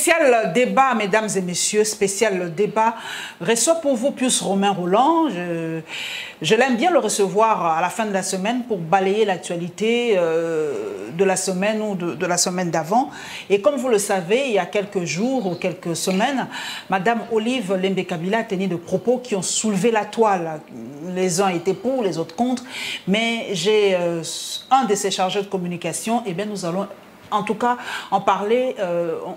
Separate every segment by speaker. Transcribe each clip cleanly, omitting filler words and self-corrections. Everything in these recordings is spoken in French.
Speaker 1: Spécial débat, mesdames et messieurs, spécial débat. Reçoit pour vous Pius Romain Roland. Je l'aime bien le recevoir à la fin de la semaine pour balayer l'actualité de la semaine ou de la semaine d'avant. Et comme vous le savez, il y a quelques jours ou quelques semaines, Madame Olive Lembe-Kabila a tenu de propos qui ont soulevé la toile. Les uns étaient pour, les autres contre. Mais j'ai un de ses chargés de communication, et bien nous allons en tout cas en parler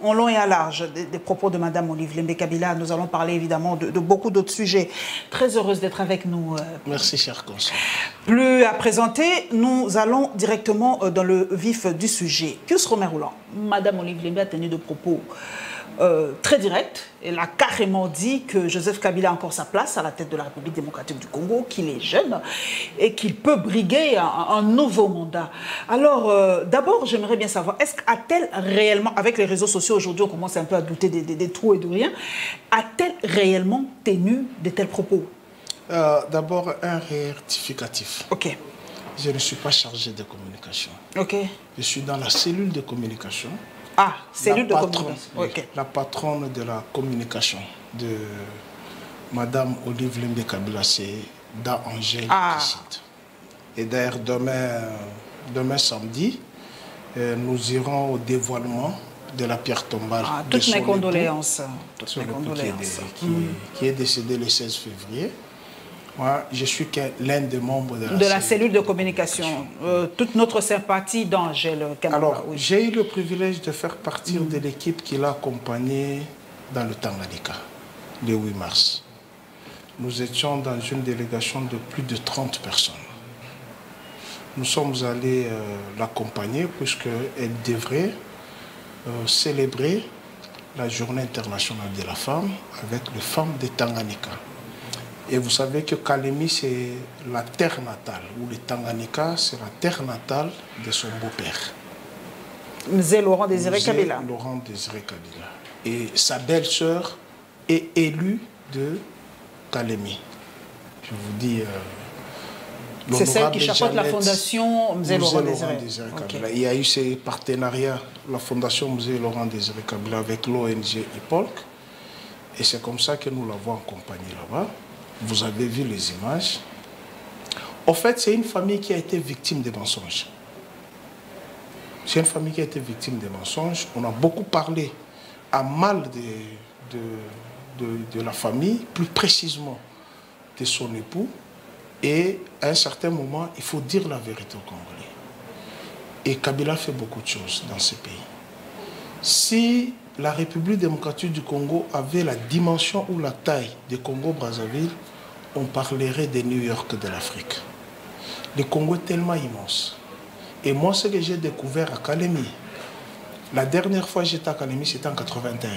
Speaker 1: en long et à large des propos de Mme Olive Lembe-Kabila. Nous allons parler évidemment de beaucoup d'autres sujets. Très heureuse d'être avec nous.
Speaker 2: Merci, cher consul.
Speaker 1: Plus à présenter, nous allons directement dans le vif du sujet. Pius Romain Roland, Mme Olive Lembe a tenu de propos très direct. Elle a carrément dit que Joseph Kabila a encore sa place à la tête de la République démocratique du Congo, qu'il est jeune et qu'il peut briguer un nouveau mandat. Alors, d'abord, j'aimerais bien savoir, est-ce qu'a-t-elle réellement, avec les réseaux sociaux aujourd'hui, on commence un peu à douter des trous et de rien, a-t-elle réellement tenu de tels propos?
Speaker 2: D'abord, un rectificatif.
Speaker 1: Ok.
Speaker 2: Je ne suis pas chargé de communication.
Speaker 1: Ok.
Speaker 2: Je suis dans la cellule de communication.
Speaker 1: Ah, cellule de communication.
Speaker 2: Okay. La patronne de la communication de Madame Olive Lembe-Kabila, c'est Da Angèle qui cite. Et d'ailleurs, demain samedi, nous irons au dévoilement de la pierre tombale.
Speaker 1: Toutes mes condoléances. Toutes mes
Speaker 2: condoléances. Qui est décédé le 16 février. Moi, je suis l'un des membres de la
Speaker 1: cellule de communication. Toute notre sympathie d'Angèle Kamara.
Speaker 2: Alors, oui, j'ai eu le privilège de faire partie de l'équipe qui l'a accompagné dans le Tanganyika, le 8 mars. Nous étions dans une délégation de plus de 30 personnes. Nous sommes allés l'accompagner puisqu'elle devrait célébrer la Journée internationale de la femme avec les femmes de Tanganyika. Et vous savez que Kalemi, c'est la terre natale, ou le Tanganyika, c'est la terre natale de son beau-père.
Speaker 1: Mzee Laurent Désiré Kabila.
Speaker 2: Laurent Désiré Kabila. Et sa belle-sœur est élue de Kalemi. Je vous dis...
Speaker 1: c'est celle qui chapeaute la fondation Mzee Laurent Désiré
Speaker 2: Kabila. Il y a eu ces partenariats, la fondation Mzee Laurent Désiré Kabila avec l'ONG IPOLC. Et c'est comme ça que nous l'avons accompagné là-bas. Vous avez vu les images. En fait, c'est une famille qui a été victime des mensonges. C'est une famille qui a été victime des mensonges. On a beaucoup parlé à mal de la famille, plus précisément de son époux. Et à un certain moment, il faut dire la vérité aux Congolais. Et Kabila fait beaucoup de choses dans ce pays. Si la République démocratique du Congo avait la dimension ou la taille du Congo-Brazzaville, on parlerait de New York de l'Afrique. Le Congo est tellement immense. Et moi, ce que j'ai découvert à Kalemi, la dernière fois que j'étais à Kalemi, c'était en 81.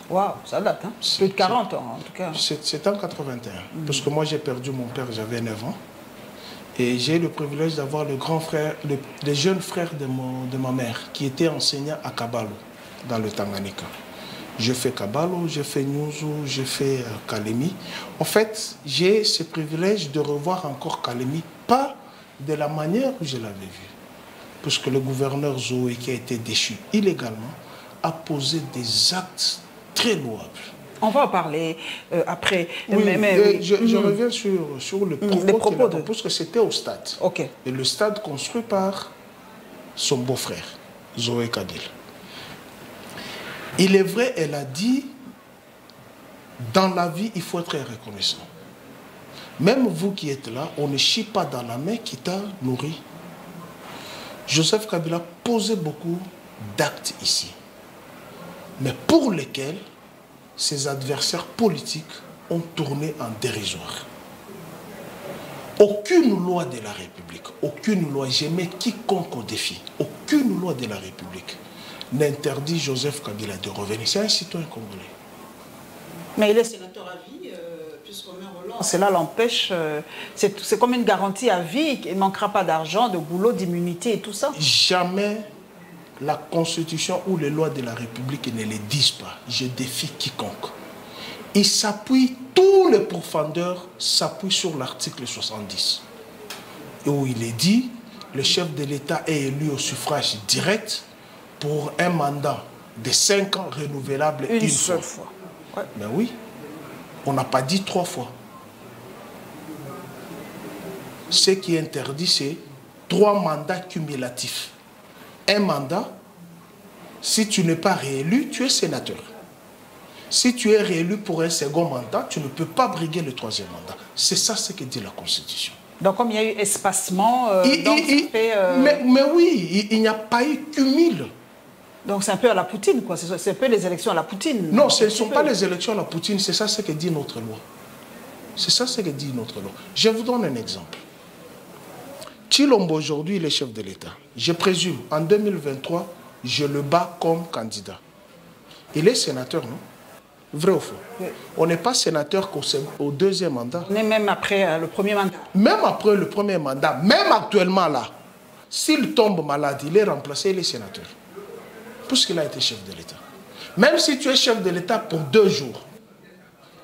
Speaker 1: Waouh, ça date, hein? Plus de 40 ans, en tout cas.
Speaker 2: C'était en 81. Parce que moi, j'ai perdu mon père, j'avais 9 ans. Et j'ai eu le privilège d'avoir le grand frère, le jeune frère de ma mère, qui était enseignant à Kabalo, dans le Tanganyika. Je fais Kabalo, je fais Nyuzu, je fais Kalemi. En fait, j'ai ce privilège de revoir encore Kalemi, pas de la manière où je l'avais vu. Parce que le gouverneur Zoé, qui a été déchu illégalement, a posé des actes très louables.
Speaker 1: On va en parler après.
Speaker 2: Oui, je reviens sur le propos parce que c'était au stade.
Speaker 1: Okay.
Speaker 2: Et le stade construit par son beau-frère, Zoé Kabila. Il est vrai, elle a dit, dans la vie, il faut être reconnaissant. Même vous qui êtes là, on ne chie pas dans la main qui t'a nourri. Joseph Kabila posait beaucoup d'actes ici, mais pour lesquels ses adversaires politiques ont tourné en dérisoire. Aucune loi de la République, aucune loi, je mets quiconque au défi, aucune loi de la République n'interdit Joseph Kabila de revenir. C'est un citoyen congolais.
Speaker 1: Mais il est sénateur à vie, puisque Romain Roland, cela l'empêche, c'est comme une garantie à vie, il ne manquera pas d'argent, de boulot, d'immunité et tout ça.
Speaker 2: Jamais la Constitution ou les lois de la République ne les disent pas. Je défie quiconque. Il s'appuie, tous les profondeurs s'appuient sur l'article 70, où il est dit, le chef de l'État est élu au suffrage direct pour un mandat de 5 ans renouvelable
Speaker 1: une seule fois.
Speaker 2: Ouais. Ben oui, on n'a pas dit 3 fois. Ce qui est interdit, c'est 3 mandats cumulatifs. Un mandat, si tu n'es pas réélu, tu es sénateur. Si tu es réélu pour un second mandat, tu ne peux pas briguer le 3e mandat. C'est ça ce que dit la Constitution.
Speaker 1: Donc, comme il y a eu espacement,
Speaker 2: mais oui, il n'y a pas eu cumul.
Speaker 1: Donc, c'est un peu à la Poutine, quoi. C'est un peu les élections à la Poutine.
Speaker 2: Non, ce ne sont pas les élections à la Poutine, c'est ça ce que dit notre loi. C'est ça ce que dit notre loi. Je vous donne un exemple. Tshilombo, aujourd'hui, il est chef de l'État. Je présume, en 2023, je le bats comme candidat. Il est sénateur, non? Vrai ou faux? Oui. On n'est pas sénateur qu'au 2e mandat.
Speaker 1: On est même après le 1er mandat.
Speaker 2: Même après le 1er mandat, même actuellement là, s'il tombe malade, il est remplacé, il est sénateur. Puisqu'il a été chef de l'État. Même si tu es chef de l'État pour 2 jours,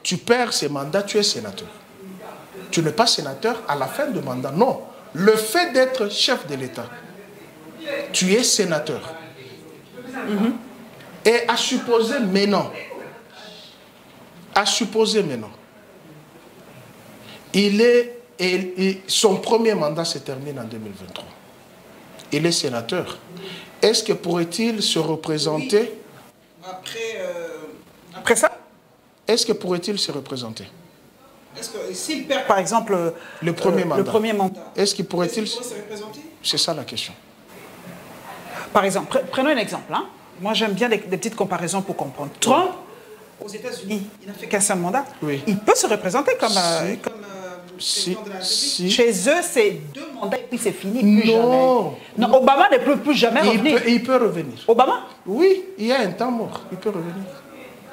Speaker 2: tu perds ce mandat, tu es sénateur. Tu n'es pas sénateur à la fin du mandat, non. Le fait d'être chef de l'État, tu es sénateur. Et à supposer maintenant, son 1er mandat se termine en 2023. Il est sénateur. Est-ce que pourrait-il se représenter?
Speaker 1: Après ça?
Speaker 2: Est-ce que pourrait-il se représenter?
Speaker 1: Est-ce que s'il perd, par exemple,
Speaker 2: le premier
Speaker 1: mandat,
Speaker 2: est-ce qu'il pourrait-il
Speaker 1: se représenter?
Speaker 2: C'est ça la question.
Speaker 1: Par exemple, prenons un exemple. Hein. Moi, j'aime bien des petites comparaisons pour comprendre. Trump, aux États-Unis, il n'a fait qu'un seul mandat.
Speaker 2: Oui.
Speaker 1: Il peut se représenter comme président de la République. Chez eux, c'est 2 mandats et puis c'est fini. Plus jamais. Non, Obama ne peut plus jamais revenir.
Speaker 2: Il peut revenir.
Speaker 1: Obama?
Speaker 2: Oui, il y a un temps mort. Il peut revenir.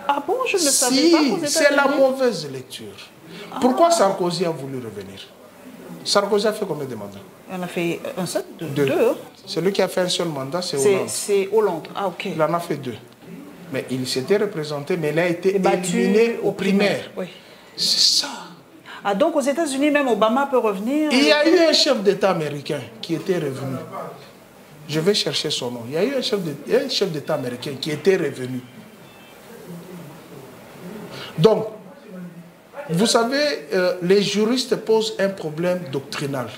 Speaker 1: Ah bon, je ne le savais pas.
Speaker 2: C'est la mauvaise lecture. Pourquoi Sarkozy a voulu revenir? Sarkozy a fait combien de mandats?
Speaker 1: On a fait un seul, 2.
Speaker 2: Celui qui a fait un seul mandat, c'est Hollande.
Speaker 1: C'est Hollande, ah ok.
Speaker 2: Il en a fait 2. Mais il s'était représenté, mais il a été éliminé aux primaires.
Speaker 1: Oui.
Speaker 2: C'est ça.
Speaker 1: Ah donc aux États-Unis, même Obama peut revenir?
Speaker 2: Il y a eu un chef d'État américain qui était revenu. Je vais chercher son nom. Il y a eu un chef d'État américain qui était revenu. Donc, vous savez, les juristes posent un problème doctrinal.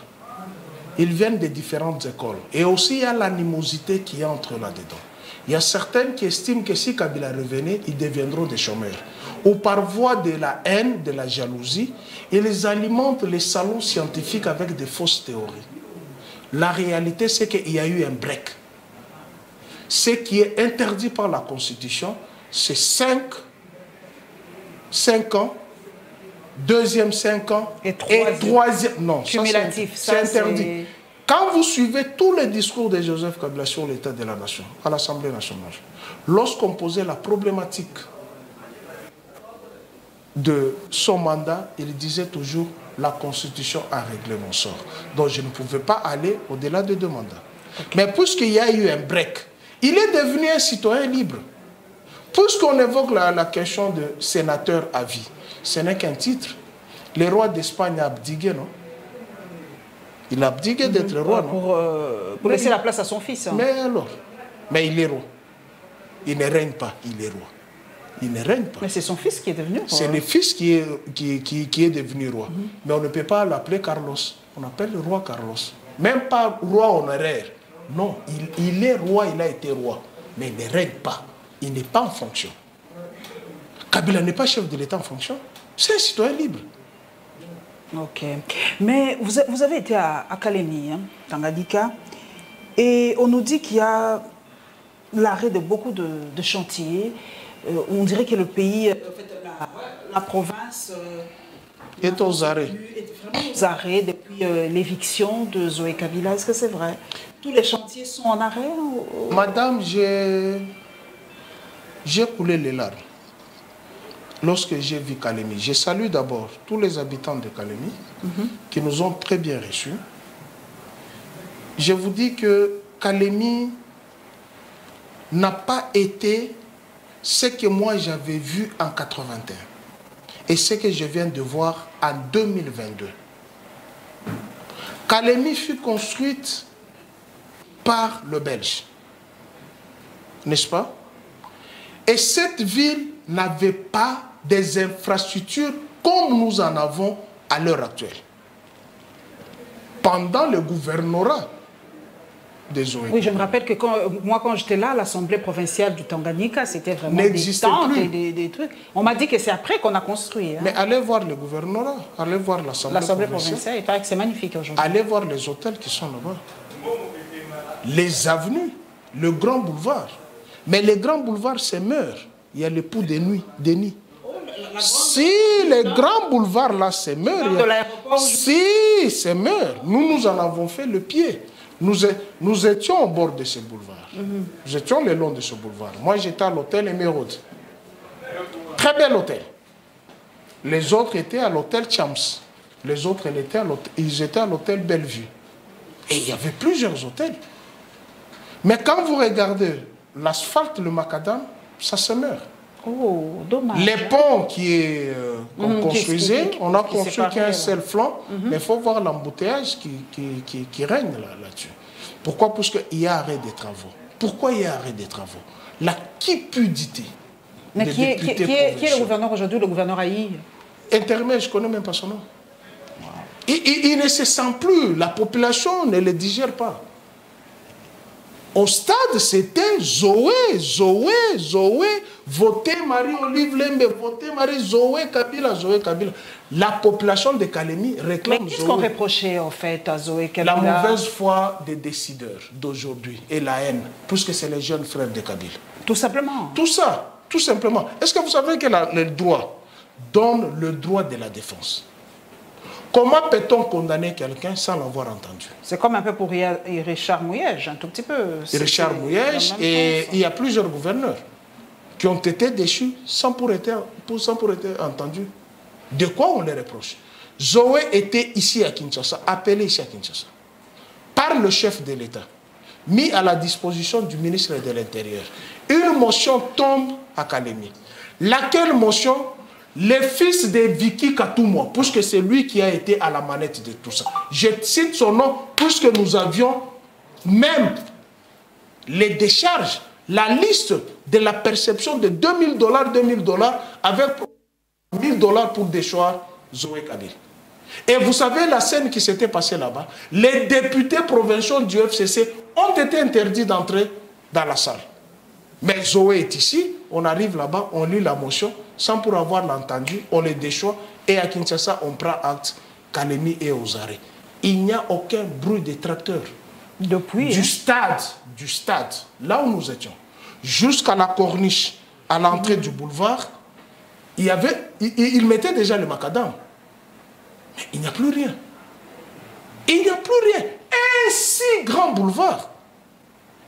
Speaker 2: Ils viennent de différentes écoles. Et aussi, il y a l'animosité qui entre là-dedans. Il y a certains qui estiment que si Kabila revenait, ils deviendront des chômeurs. Ou par voie de la haine, de la jalousie, ils alimentent les salons scientifiques avec des fausses théories. La réalité, c'est qu'il y a eu un break. Ce qui est interdit par la Constitution, c'est 5 ans, deuxième 5 ans et troisième. Non,
Speaker 1: cumulatif.
Speaker 2: C'est interdit. Quand vous suivez tous les discours de Joseph Kabila sur l'état de la nation, à l'Assemblée nationale, lorsqu'on posait la problématique de son mandat, il disait toujours la Constitution a réglé mon sort. Donc je ne pouvais pas aller au-delà de 2 mandats. Okay. Mais puisqu'il y a eu un break, il est devenu un citoyen libre. Puisqu'on évoque la question de sénateur à vie, ce n'est qu'un titre. Le roi d'Espagne a abdiqué, non? Il a abdiqué d'être roi, non?
Speaker 1: Pour laisser la place à son fils. Hein.
Speaker 2: Mais alors? Mais il est roi. Il ne règne pas, il est roi. Il ne règne pas.
Speaker 1: Mais c'est son fils qui est devenu roi.
Speaker 2: C'est le fils qui est devenu roi. Mais on ne peut pas l'appeler Carlos. On appelle le roi Carlos. Même pas roi honoraire. Non, il est roi, il a été roi. Mais il ne règne pas. Il n'est pas en fonction. Kabila n'est pas chef de l'État en fonction. C'est un citoyen libre.
Speaker 1: Ok. Mais vous avez été à Kalemi, hein, Tanganyika, et on nous dit qu'il y a l'arrêt de beaucoup de chantiers. On dirait que le pays, la province,
Speaker 2: est aux arrêts.
Speaker 1: Est vraiment aux arrêts depuis l'éviction de Zoé Kabila. Est-ce que c'est vrai? Tous les chantiers sont en arrêt?
Speaker 2: Madame, j'ai coulé les larmes lorsque j'ai vu Kalemi. Je salue d'abord tous les habitants de Kalemi qui nous ont très bien reçus. Je vous dis que Kalemi n'a pas été ce que moi j'avais vu en 81 et ce que je viens de voir en 2022. Kalemi fut construite par le Belge, n'est-ce pas? Et cette ville n'avait pas des infrastructures comme nous en avons à l'heure actuelle. Pendant le gouvernorat des ONG.
Speaker 1: Oui, je me rappelle que quand j'étais là, l'Assemblée provinciale du Tanganyika, c'était vraiment des tentes et des trucs. On m'a dit que c'est après qu'on a construit. Hein.
Speaker 2: Mais allez voir le gouvernorat, allez voir l'Assemblée provinciale.
Speaker 1: Il paraît que c'est magnifique aujourd'hui.
Speaker 2: Allez voir les hôtels qui sont là-bas. Les avenues, le grand boulevard. Mais les grands boulevards, c'est meurt. Il y a les poux de nuit, des nids. Si les grands boulevards là, c'est meurt. Si, c'est meurt. Nous en avons fait le pied. Nous étions au bord de ce boulevard. Nous étions le long de ce boulevard. Moi, j'étais à l'hôtel Émeraude. Très bel hôtel. Les autres étaient à l'hôtel Chams. Les autres, ils étaient à l'hôtel Bellevue. Et il y avait plusieurs hôtels. Mais quand vous regardez l'asphalte, le macadam, ça se meurt.
Speaker 1: Oh, dommage.
Speaker 2: Les ponts qu'on construisait, on a construit qu'un seul flanc, mais il faut voir l'embouteillage qui règne là-dessus. Pourquoi? Parce qu'il y a arrêt des travaux. Pourquoi il y a arrêt des travaux? La cupidité.
Speaker 1: Mais qui est le gouverneur aujourd'hui, le gouverneur Aïe?
Speaker 2: Intermède, je ne connais même pas son nom. Wow. Il ne se sent plus, la population ne le digère pas. Au stade, c'était Zoé, votez Marie-Olive Lembe, votez Marie, Zoé Kabila. La population de Kalemi réclame Zoé.
Speaker 1: Mais qu'est-ce qu'on reprochait en fait à Zoé Kabila?
Speaker 2: La mauvaise foi des décideurs d'aujourd'hui et la haine, puisque c'est les jeunes frères de Kabila.
Speaker 1: Tout simplement.
Speaker 2: Tout ça, tout simplement. Est-ce que vous savez que le droit donne le droit de la défense? Comment peut-on condamner quelqu'un sans l'avoir entendu?
Speaker 1: C'est comme un peu pour Richard Mouyège, un tout petit peu.
Speaker 2: Richard Mouyège, et il y a plusieurs gouverneurs qui ont été déchus sans pour être entendus. De quoi on les reproche? Zoé était ici à Kinshasa, appelé ici à Kinshasa, par le chef de l'État, mis à la disposition du ministre de l'Intérieur. Une motion tombe à Kalemi. Laquelle motion? Le fils de Vicky Katoumo, puisque c'est lui qui a été à la manette de tout ça. Je cite son nom, puisque nous avions même les décharges, la liste de la perception de $2000, avec $1000 pour déchoir Zoé Kabila. Et vous savez la scène qui s'était passée là-bas? Les députés provinciaux du FCC ont été interdits d'entrer dans la salle. Mais Zoé est ici, on arrive là-bas, on lit la motion, sans pour avoir l'entendu, on les déchoit, et à Kinshasa, on prend acte, Kalemi et aux arrêts. Il n'y a aucun bruit de tracteurs.
Speaker 1: Depuis
Speaker 2: du stade, là où nous étions, jusqu'à la corniche, à l'entrée du boulevard, il mettait déjà le macadam. Mais il n'y a plus rien. Il n'y a plus rien. Un si grand boulevard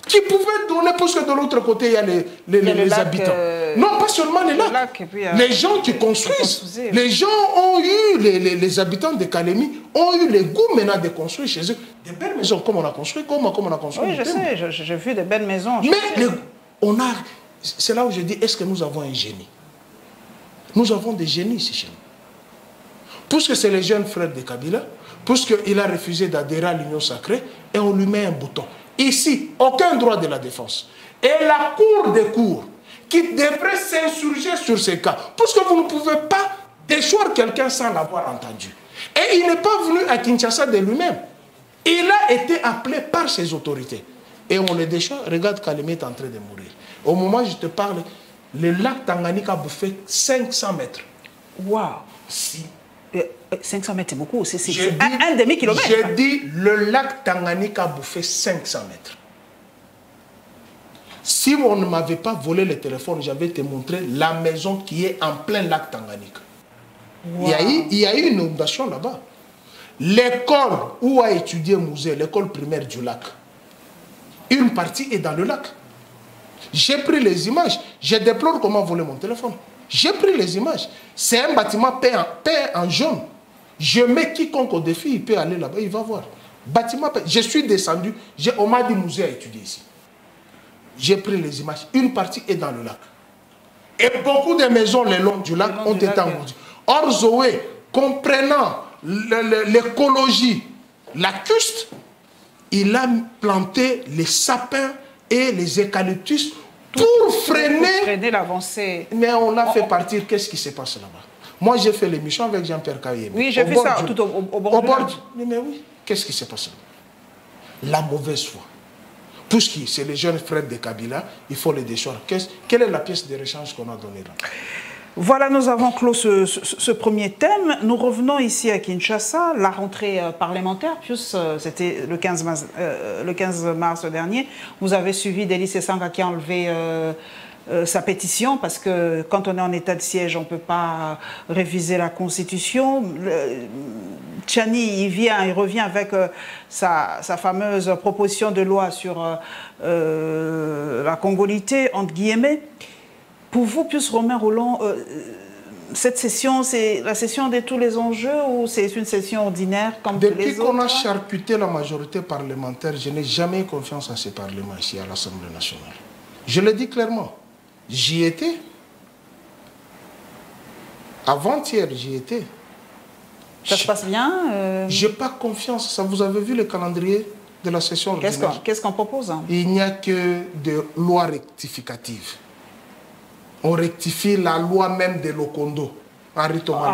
Speaker 2: qui pouvait donner, parce que de l'autre côté, il y a les habitants. Non, pas seulement les lacs. Les gens qui construisent. Les gens ont eu, les habitants de Kalemi, ont eu le goût maintenant de construire chez eux des belles maisons, comme on a construit, comme on a construit.
Speaker 1: Oui, je sais, j'ai vu des belles maisons.
Speaker 2: Mais c'est là où je dis, est-ce que nous avons un génie? Nous avons des génies ici chez nous. Puisque c'est les jeunes frères de Kabila, puisqu'il a refusé d'adhérer à l'Union sacrée, et on lui met un bouton. Ici, aucun droit de la défense. Et la Cour des cours, qui devrait s'insurger sur ces cas, puisque vous ne pouvez pas déchoir quelqu'un sans l'avoir entendu. Et il n'est pas venu à Kinshasa de lui-même. Il a été appelé par ses autorités. Et on le déchoit. Regarde, Kalemi est en train de mourir. Au moment où je te parle, le lac Tanganyika a bouffé 500 mètres.
Speaker 1: Waouh!
Speaker 2: Si.
Speaker 1: 500 mètres, c'est beaucoup. C'est un demi-kilomètre.
Speaker 2: J'ai dit, le lac Tanganyika a bouffé 500 mètres. Si on ne m'avait pas volé le téléphone, j'avais te montré la maison qui est en plein lac Tanganyika. Wow. Il y a eu une inondation là-bas. L'école où a étudié Musée, l'école primaire du lac, une partie est dans le lac. J'ai pris les images. Je déplore comment voler mon téléphone. J'ai pris les images. C'est un bâtiment peint en jaune. Je mets quiconque au défi, il peut aller là-bas, il va voir. Bâtiment peint. Je suis descendu, on m'a dit Musée à étudier ici. J'ai pris les images. Une partie est dans le lac. Et beaucoup de maisons le long du lac ont été englouties. Or, Zoé, comprenant l'écologie, la custe, il a planté les sapins et les eucalyptus pour freiner
Speaker 1: l'avancée.
Speaker 2: Mais on l'a fait partir, qu'est-ce qui se passe là-bas? Moi, j'ai fait l'émission avec Jean-Pierre Kayembe.
Speaker 1: Oui, j'ai fait ça tout au bord du...
Speaker 2: Mais oui, qu'est-ce qui s'est passé? La mauvaise foi. Puisque c'est les jeunes frères de Kabila, il faut les déchoir. Quelle est la pièce de rechange qu'on a donnée là?
Speaker 1: Voilà, nous avons clos ce premier thème. Nous revenons ici à Kinshasa, la rentrée parlementaire, puisque c'était le 15 mars dernier. Vous avez suivi Delis Esanga qui a enlevé sa pétition, parce que quand on est en état de siège, on ne peut pas réviser la Constitution. Tchani, il revient avec sa fameuse proposition de loi sur la congolité, entre guillemets. Pour vous, plus Romain Rolland, cette session, c'est la session de tous les enjeux ou c'est une session ordinaire comme tous les autres?
Speaker 2: Depuis qu'on a charcuté la majorité parlementaire, je n'ai jamais eu confiance en ces parlements ici à l'Assemblée nationale. Je le dis clairement. J'y étais. Avant-hier, j'y étais.
Speaker 1: Ça se passe bien
Speaker 2: Je n'ai pas confiance. Ça, vous avez vu le calendrier de la session ordinaire?
Speaker 1: Qu'est-ce qu'on propose, hein?
Speaker 2: Il n'y a que des lois rectificatives. On rectifie la loi même de Lokondo.
Speaker 1: Ah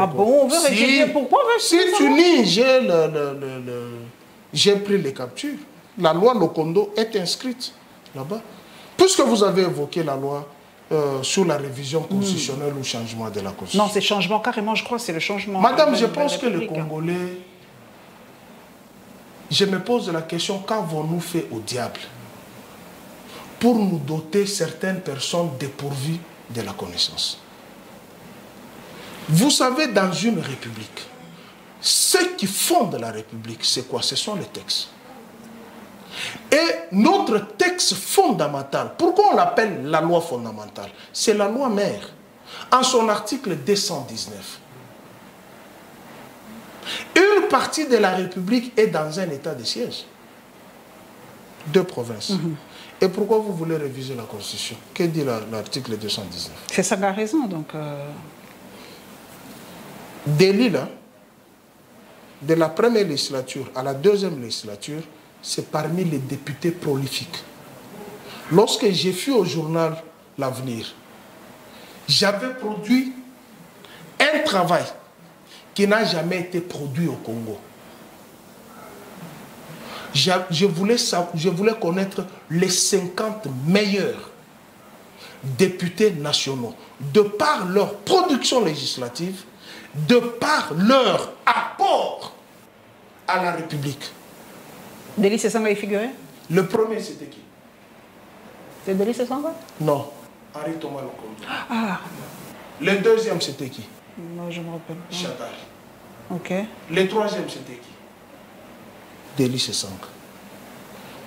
Speaker 1: bon, on veut rectifier. Pourquoi
Speaker 2: si tu nies, j'ai pris les captures. La loi Lokondo est inscrite là-bas. Puisque vous avez évoqué la loi sur la révision constitutionnelle ou changement de la Constitution.
Speaker 1: Non, c'est changement, carrément, je crois, c'est le changement.
Speaker 2: Madame, je pense que les Congolais, je me pose la question, qu'avons-nous fait au diable pour nous doter certaines personnes dépourvues de la connaissance? Vous savez, dans une république, ce qui fonde la république, c'est quoi? Ce sont les textes. Et notre texte fondamental, pourquoi on l'appelle la loi fondamentale? C'est la loi mère, en son article 219. Une partie de la République est dans un état de siège. Deux provinces. Et pourquoi vous voulez réviser la Constitution? Que dit l'article 219?
Speaker 1: C'est ça la raison, donc...
Speaker 2: Délit, là, de la première législature à la deuxième législature, c'est parmi les députés prolifiques. Lorsque j'ai fui au journal L'Avenir, j'avais produit un travail qui n'a jamais été produit au Congo. Je voulais connaître les 50 meilleurs députés nationaux, de par leur production législative, de par leur apport à la République.
Speaker 1: Delis Esanga y figurait?
Speaker 2: Le premier, c'était qui?
Speaker 1: C'est Delis Esanga?
Speaker 2: Non, Henri Thomas Lokondo.
Speaker 1: Ah.
Speaker 2: Le deuxième, c'était qui?
Speaker 1: Non, je ne me rappelle pas.
Speaker 2: Chatal.
Speaker 1: Ok.
Speaker 2: Le troisième, c'était qui? Delis Esanga.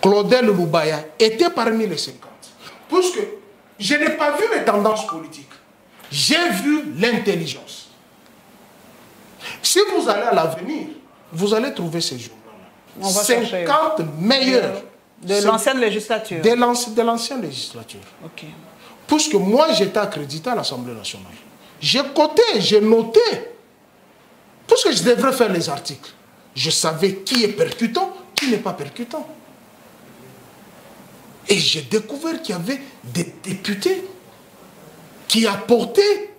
Speaker 2: Claudel Loubaya était parmi les 50. Puisque je n'ai pas vu les tendances politiques. J'ai vu l'intelligence. Si vous allez à l'avenir, vous allez trouver ces journaux-là. 50 meilleurs.
Speaker 1: De l'ancienne législature.
Speaker 2: De l'ancienne législature.
Speaker 1: Ok.
Speaker 2: Puisque moi, j'étais accrédité à l'Assemblée nationale. J'ai coté, j'ai noté. Puisque je devrais faire les articles. Je savais qui est percutant, qui n'est pas percutant. Et j'ai découvert qu'il y avait des députés qui apportaient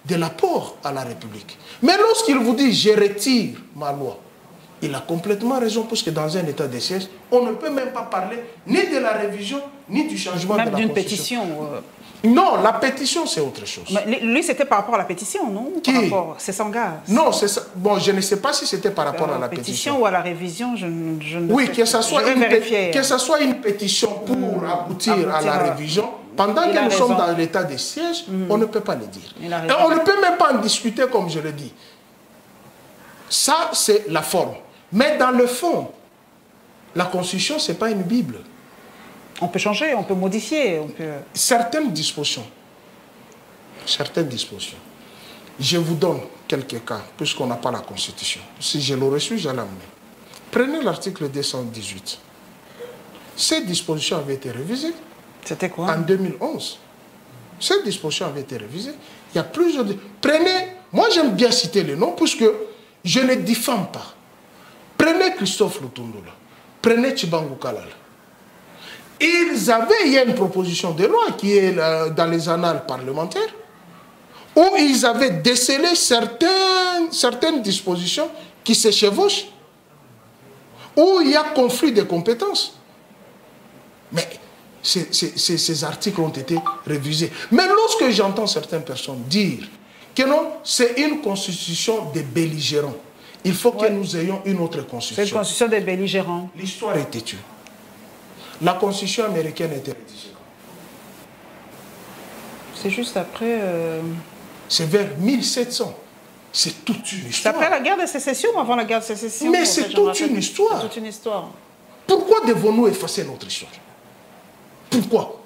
Speaker 2: de l'apport à la République. Mais lorsqu'il vous dit « je retire ma loi », il a complètement raison, parce que dans un état de siège, on ne peut même pas parler ni de la révision, ni du changement de la Constitution. Même d'une pétition Non, la pétition, c'est autre chose.
Speaker 1: Mais lui, c'était par rapport à la pétition, non?
Speaker 2: Qui?
Speaker 1: C'est Sanga.
Speaker 2: Non, c'est ça. Bon, je ne sais pas si c'était par rapport à la pétition.
Speaker 1: Ou à la révision, je ne
Speaker 2: oui,
Speaker 1: sais
Speaker 2: que ça soit une pétition pour aboutir à la révision. Pendant que nous sommes dans l'état de siège, on ne peut pas le dire. Et on ne peut même pas en discuter, comme je le dis. Ça, c'est la forme. Mais dans le fond, la Constitution, ce n'est pas une Bible.
Speaker 1: On peut changer, on peut modifier.
Speaker 2: Certaines dispositions. Je vous donne quelques cas, puisqu'on n'a pas la Constitution. Si je l'aurais su, j'allais l'amener. Prenez l'article 218. Ces dispositions avaient été révisées.
Speaker 1: C'était quoi?
Speaker 2: En 2011. Ces dispositions avaient été révisées. Il y a plusieurs... Prenez... Moi, j'aime bien citer les noms, puisque je ne diffame pas. Prenez Christophe Lutundula. Prenez Chibangu Kalala. il y a une proposition de loi qui est dans les annales parlementaires, où ils avaient décelé certaines dispositions qui se chevauchent, où il y a conflit de compétences. Mais ces articles ont été révisés. Mais lorsque j'entends certaines personnes dire que non, c'est une constitution des belligérants, il faut que nous ayons une autre constitution.
Speaker 1: C'est une constitution des belligérants.
Speaker 2: L'histoire est têtue. La constitution américaine a été rédigée.
Speaker 1: C'est juste après...
Speaker 2: C'est vers 1700. C'est toute une histoire.
Speaker 1: C'est après la guerre de sécession ou avant la guerre de sécession?
Speaker 2: Mais c'est toute une histoire.
Speaker 1: C'est toute une histoire.
Speaker 2: Pourquoi devons-nous effacer notre histoire? Pourquoi?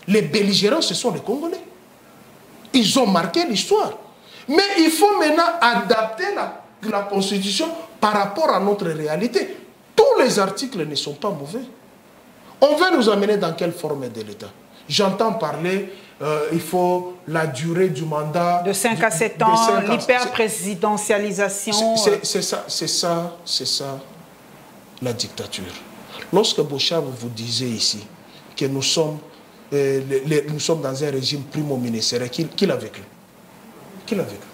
Speaker 2: Les belligérants, ce sont les Congolais. Ils ont marqué l'histoire. Mais il faut maintenant adapter la Constitution par rapport à notre réalité. Tous les articles ne sont pas mauvais. On veut nous amener dans quelle forme de l'État? J'entends parler, il faut la durée du mandat...
Speaker 1: De 5 à 7 ans, l'hyper-présidentialisation...
Speaker 2: C'est ça, la dictature. Lorsque Bochab vous disait ici que nous sommes dans un régime primo-ministériel, qui l'a vécu? Qui l'a vécu?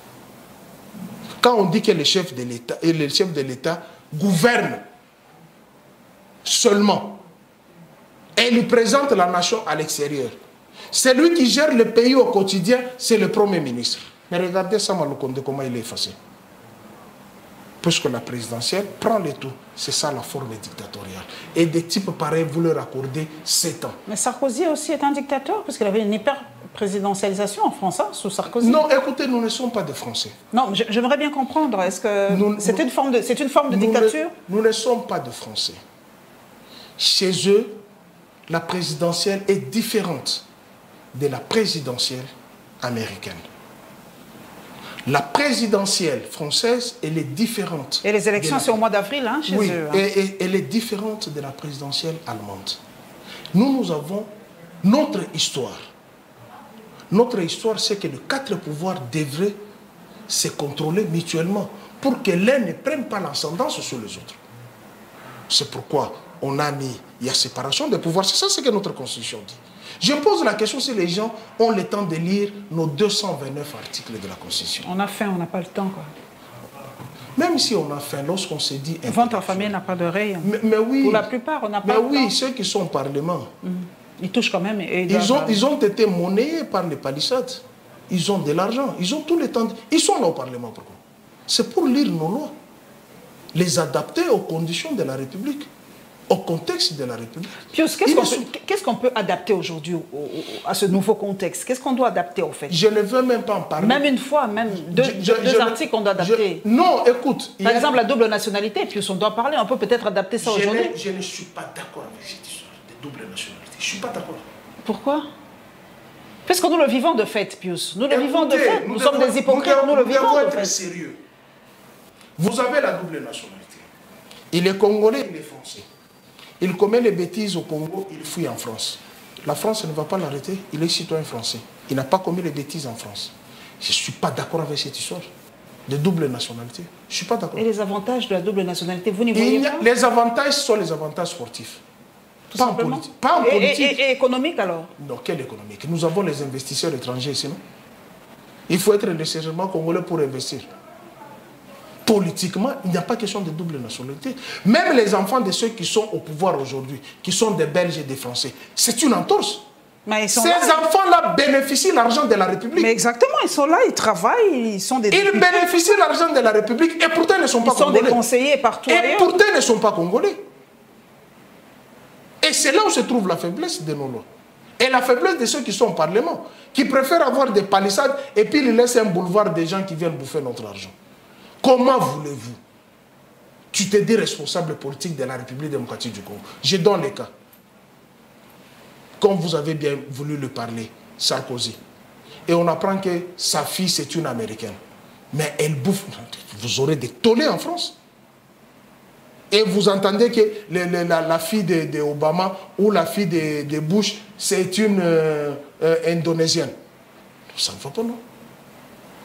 Speaker 2: Quand on dit que le chef de l'État gouverne seulement, et il présente la nation à l'extérieur, celui qui gère le pays au quotidien, c'est le Premier ministre. Mais regardez Sama Lukonde, comment il est effacé. Puisque la présidentielle prend le tout. C'est ça la forme dictatoriale. Et des types pareils, vous leur accordez 7 ans.
Speaker 1: Mais Sarkozy aussi est un dictateur, parce qu'il avait une hyper-présidentialisation en France, hein, sous Sarkozy.
Speaker 2: Non, écoutez, nous ne sommes pas des Français.
Speaker 1: Non, j'aimerais bien comprendre. Est-ce que c'est une forme de dictature?
Speaker 2: Nous ne sommes pas de Français. Chez eux, la présidentielle est différente de la présidentielle américaine. La présidentielle française, elle est différente.
Speaker 1: Et les élections, c'est au mois d'avril, hein, chez eux. Hein.
Speaker 2: Et elle est différente de la présidentielle allemande. Nous avons notre histoire. Notre histoire, c'est que les 4 pouvoirs devraient se contrôler mutuellement pour que l'un ne prenne pas l'ascendance sur les autres. C'est pourquoi il y a séparation des pouvoirs. C'est ça ce que notre Constitution dit. Je pose la question si les gens ont le temps de lire nos 229 articles de la Constitution.
Speaker 1: On a faim, on n'a pas le temps, quoi.
Speaker 2: Même si on a faim, lorsqu'on se dit...
Speaker 1: Ventre affamé n'a pas d'oreille.
Speaker 2: Mais oui.
Speaker 1: Pour la plupart, on n'a pas le temps.
Speaker 2: Mais oui, ceux qui sont au Parlement.
Speaker 1: Ils touchent quand même. Et
Speaker 2: ils ont été monnayés par les palissades. Ils ont de l'argent. Ils ont tout le temps. Ils sont là au Parlement, pourquoi? C'est pour lire nos lois. Les adapter aux conditions de la République. Au contexte de la République.
Speaker 1: Pius, qu'est-ce qu'on peut adapter aujourd'hui à ce nouveau contexte? Qu'est-ce qu'on doit adapter, au fait?
Speaker 2: Je ne veux même pas en parler.
Speaker 1: Même une fois, même deux articles qu'on doit adapter.
Speaker 2: Non, écoute.
Speaker 1: Par exemple, la double nationalité, Pius, on doit parler, on peut peut-être adapter ça aujourd'hui.
Speaker 2: Je ne suis pas d'accord avec cette histoire de double nationalité. Je ne suis pas d'accord.
Speaker 1: Pourquoi? Parce que nous le vivons de fait, Pius. Nous le vivons de fait. Nous sommes des hypocrites, nous le vivons de fait.
Speaker 2: Être sérieux. Vous avez la double nationalité. Il est congolais, il est français. Il commet les bêtises au Congo, il fuit en France. La France ne va pas l'arrêter, il est citoyen français. Il n'a pas commis les bêtises en France. Je ne suis pas d'accord avec cette histoire de double nationalité. Je ne suis pas d'accord.
Speaker 1: Et les avantages de la double nationalité, vous n'y voyez pas?
Speaker 2: Les avantages sont les avantages sportifs.
Speaker 1: Tout
Speaker 2: pas
Speaker 1: simplement.
Speaker 2: En politique. Pas en politique.
Speaker 1: Et économique alors?
Speaker 2: Non, quel économique? Nous avons les investisseurs étrangers ici, non? Il faut être nécessairement congolais pour investir. Politiquement, il n'y a pas question de double nationalité. Même les enfants de ceux qui sont au pouvoir aujourd'hui, qui sont des Belges et des Français, c'est une entorse.
Speaker 1: Mais
Speaker 2: ces enfants-là bénéficient de l'argent de la République.
Speaker 1: Mais exactement, ils sont là, ils travaillent, ils sont des...
Speaker 2: Ils bénéficient de l'argent de la République et pourtant ils ne sont pas congolais.
Speaker 1: Ils sont des conseillers partout ailleurs.
Speaker 2: Et pourtant ils ne sont pas congolais. Et c'est là où se trouve la faiblesse de nos lois. Et la faiblesse de ceux qui sont au Parlement, qui préfèrent avoir des palissades et puis ils laissent un boulevard des gens qui viennent bouffer notre argent. Comment voulez-vous? Tu te dis responsable politique de la République démocratique du Congo. Je donne les cas. Comme vous avez bien voulu le parler, Sarkozy. Et on apprend que sa fille, c'est une Américaine. Mais elle bouffe. Vous aurez des tollés en France. Et vous entendez que la fille de Obama ou la fille de Bush, c'est une Indonésienne. Ça ne va pas, non?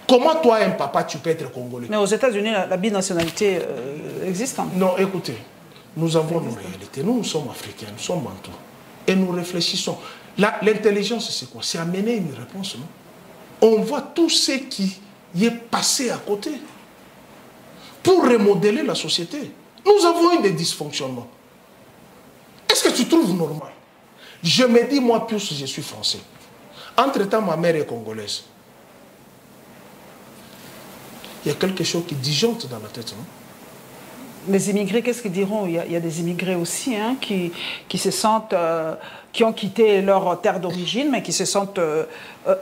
Speaker 2: Comment toi, un papa, tu peux être congolais?
Speaker 1: Mais aux États-Unis, la binationalité existe. Hein.
Speaker 2: Non, écoutez, nous avons nos réalités. Nous sommes africains, nous sommes bantous. et nous réfléchissons. L'intelligence, c'est quoi? C'est amener une réponse, non? On voit tout ce qui y est passé à côté pour remodeler la société. Nous avons eu des dysfonctionnements. Est-ce que tu trouves normal? Je me dis, moi, plus je suis français. Entre-temps, ma mère est congolaise. Il y a quelque chose qui disjoncte dans la tête, non?
Speaker 1: Les immigrés, qu'est-ce qu'ils diront? Il y a des immigrés aussi hein, qui se sentent, qui ont quitté leur terre d'origine, mais qui se sentent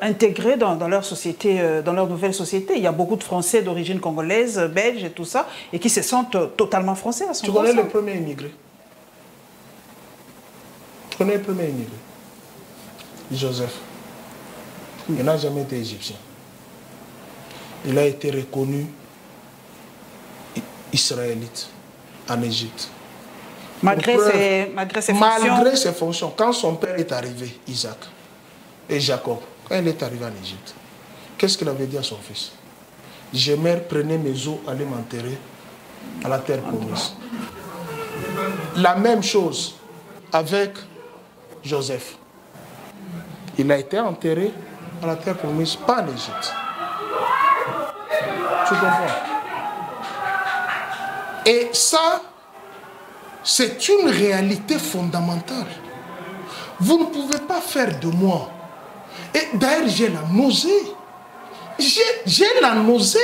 Speaker 1: intégrés dans leur société, dans leur nouvelle société. Il y a beaucoup de Français d'origine congolaise, belge et tout ça, et qui se sentent totalement français à 100%.
Speaker 2: Tu connais le premier immigré? Tu connais le premier immigré? Joseph. Il n'a jamais été égyptien. Il a été reconnu israélite en Égypte.
Speaker 1: Malgré ses fonctions.
Speaker 2: Malgré ses fonctions. Quand son père est arrivé, Isaac et Jacob, quand il est arrivé en Égypte, qu'est-ce qu'il avait dit à son fils? Je mère, prenez mes os, allez m'enterrer à la terre promise. La même chose avec Joseph. Il a été enterré à la terre promise, pas en Égypte. Tu comprends? Et ça, c'est une réalité fondamentale. Vous ne pouvez pas faire de moi. Et d'ailleurs, j'ai la nausée. J'ai la nausée.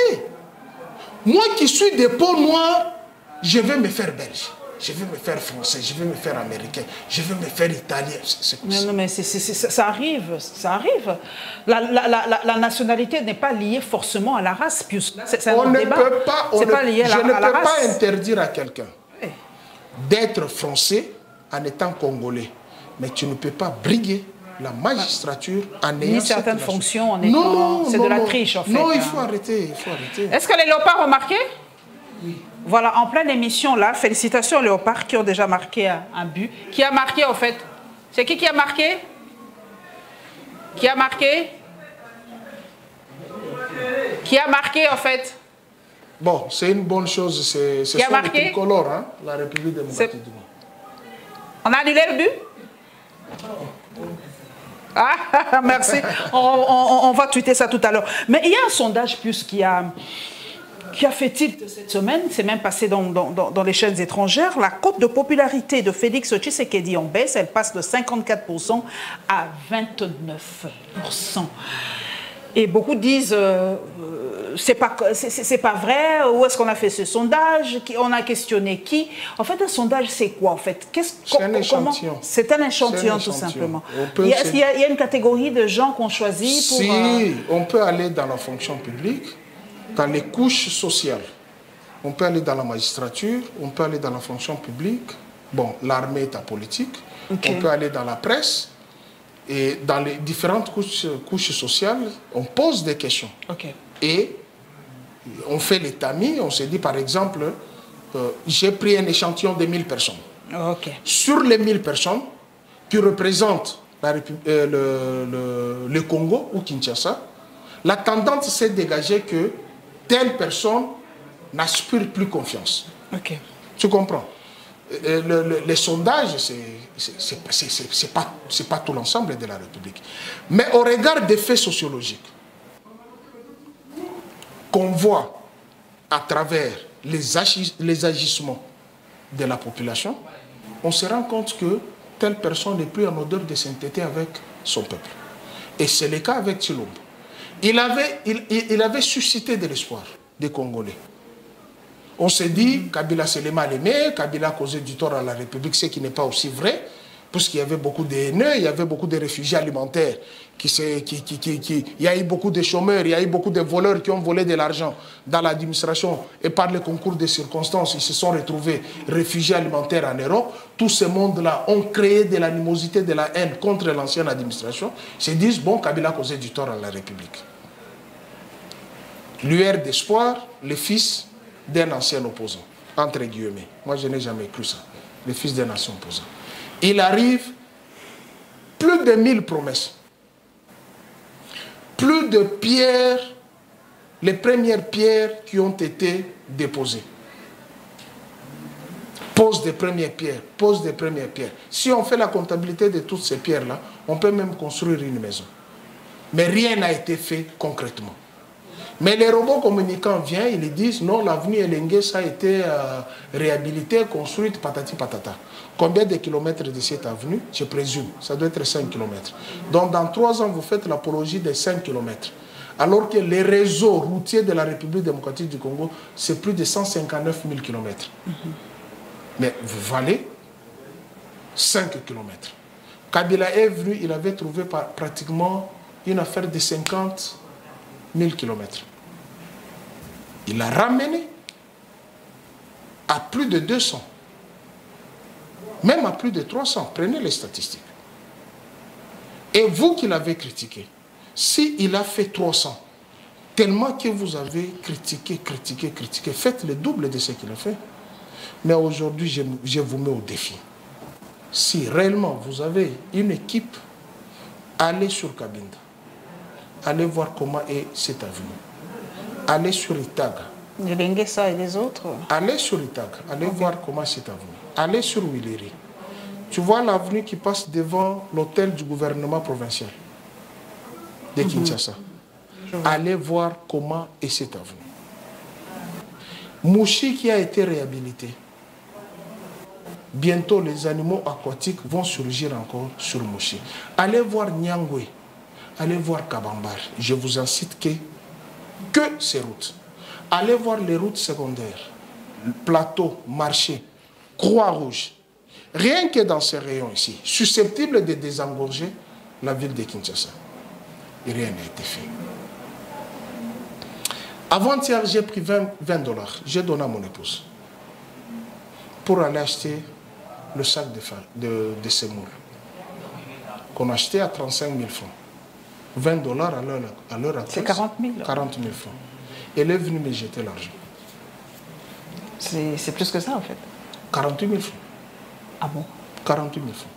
Speaker 2: Moi qui suis des peaux noires, je vais me faire belge. Je vais me faire français, je vais me faire américain, je vais me faire italien.
Speaker 1: Non, mais ça arrive, ça arrive. La nationalité n'est pas liée forcément à la race. C'est un débat. C'est pas lié à la race.
Speaker 2: Je ne peux pas interdire à quelqu'un d'être français en étant congolais. Mais tu ne peux pas briguer la magistrature en ayant
Speaker 1: certaines fonctions en étant... C'est de la triche, en fait.
Speaker 2: Non, il faut arrêter, il faut arrêter.
Speaker 1: Est-ce que les léopards ont marqué? Oui. Voilà, en pleine émission, là, félicitations aux léopards qui ont déjà marqué un but. Qui a marqué, en fait? C'est qui a marqué? Qui a marqué? Qui a marqué, en fait?
Speaker 2: Bon, c'est une bonne chose. C'est
Speaker 1: qui a marqué?
Speaker 2: Les tricolores, hein, la République démocratique du Mali.
Speaker 1: On a annulé le but? Ah, merci. On va tweeter ça tout à l'heure. Mais il y a un sondage plus qui a fait tilt cette semaine, c'est même passé dans les chaînes étrangères. La cote de popularité de Félix Tshisekedi en baisse, elle passe de 54% à 29%. Et beaucoup disent, c'est pas vrai, où est-ce qu'on a fait ce sondage, on a questionné qui. En fait, un sondage, c'est quoi en fait?
Speaker 2: C'est un échantillon.
Speaker 1: C'est un échantillon, tout simplement. Est-ce qu'il y a une catégorie de gens qu'on choisit pour...
Speaker 2: Si, on peut aller dans la fonction publique, dans les couches sociales. On peut aller dans la magistrature, on peut aller dans la fonction publique. Bon, l'armée est apolitique. Okay. On peut aller dans la presse. Et dans les différentes couches sociales, on pose des questions.
Speaker 1: Okay.
Speaker 2: Et on fait les tamis. On se dit, par exemple, j'ai pris un échantillon de 1000 personnes.
Speaker 1: Okay.
Speaker 2: Sur les 1000 personnes qui représentent le Congo ou Kinshasa, la tendance s'est dégagée que telle personne n'aspire plus confiance.
Speaker 1: Okay.
Speaker 2: Tu comprends? Les sondages, c'est pas tout l'ensemble de la République. Mais au regard des faits sociologiques qu'on voit à travers les agissements de la population, on se rend compte que telle personne n'est plus en odeur de sainteté avec son peuple. Et c'est le cas avec Tshilombo. Il avait suscité de l'espoir des Congolais. On s'est dit, Kabila s'est mal aimé, Kabila a causé du tort à la République, ce qui n'est pas aussi vrai, puisqu'il y avait beaucoup de haineux, il y avait beaucoup de réfugiés alimentaires, il y a eu beaucoup de chômeurs, il y a eu beaucoup de voleurs qui ont volé de l'argent dans l'administration et par le concours de circonstances, ils se sont retrouvés réfugiés alimentaires en Europe. Tout ce monde-là ont créé de l'animosité, de la haine contre l'ancienne administration. Ils se disent, bon, Kabila a causé du tort à la République. Lueur d'espoir, le fils d'un ancien opposant, entre guillemets. Moi, je n'ai jamais cru ça. Le fils d'un ancien opposant. Il arrive plus de 1000 promesses. Plus de pierres, les premières pierres qui ont été déposées. Pose des premières pierres, pose des premières pierres. Si on fait la comptabilité de toutes ces pierres-là, on peut même construire une maison. Mais rien n'a été fait concrètement. Mais les robots communicants viennent, ils disent non, l'avenue Elengue, ça a été réhabilité, construite, patati patata. Combien de kilomètres de cette avenue? Je présume, ça doit être 5 kilomètres. Donc dans 3 ans, vous faites l'apologie des 5 kilomètres. Alors que les réseaux routiers de la République démocratique du Congo, c'est plus de 159 000 kilomètres. Mais vous valez 5 kilomètres. Kabila est venu, il avait trouvé pratiquement une affaire de 50 000 kilomètres. Il l'a ramené à plus de 200. Même à plus de 300. Prenez les statistiques. Et vous qui l'avez critiqué, s'il a fait 300, tellement que vous avez critiqué, faites le double de ce qu'il a fait. Mais aujourd'hui, je vous mets au défi. Si réellement vous avez une équipe, allez sur Cabinda. Allez voir comment est cette avenue. Allez sur Itaga.
Speaker 1: Lenguesa et les autres.
Speaker 2: Allez sur Itaga. Allez voir comment c'est avenue. Allez sur Willeri. Tu vois l'avenue qui passe devant l'hôtel du gouvernement provincial de Kinshasa. Allez voir comment est cette avenue. Mouchi qui a été réhabilité. Bientôt, les animaux aquatiques vont surgir encore sur Mouchi. Allez voir Nyangwe. Allez voir Kabambar. Je vous incite que ces routes. Allez voir les routes secondaires. Plateau, marché, Croix-Rouge. Rien que dans ces rayons ici, susceptibles de désengorger la ville de Kinshasa. Et rien n'a été fait. Avant-hier, j'ai pris 20 $. J'ai donné à mon épouse pour aller acheter le sac de semoule qu'on a acheté à 35 000 francs. 20 $ à l'heure actuelle.
Speaker 1: C'est 40 000.
Speaker 2: 40 000 francs. Elle est venue me jeter l'argent.
Speaker 1: C'est plus que ça en fait.
Speaker 2: 48 000 francs.
Speaker 1: Ah bon?
Speaker 2: 48 000 francs.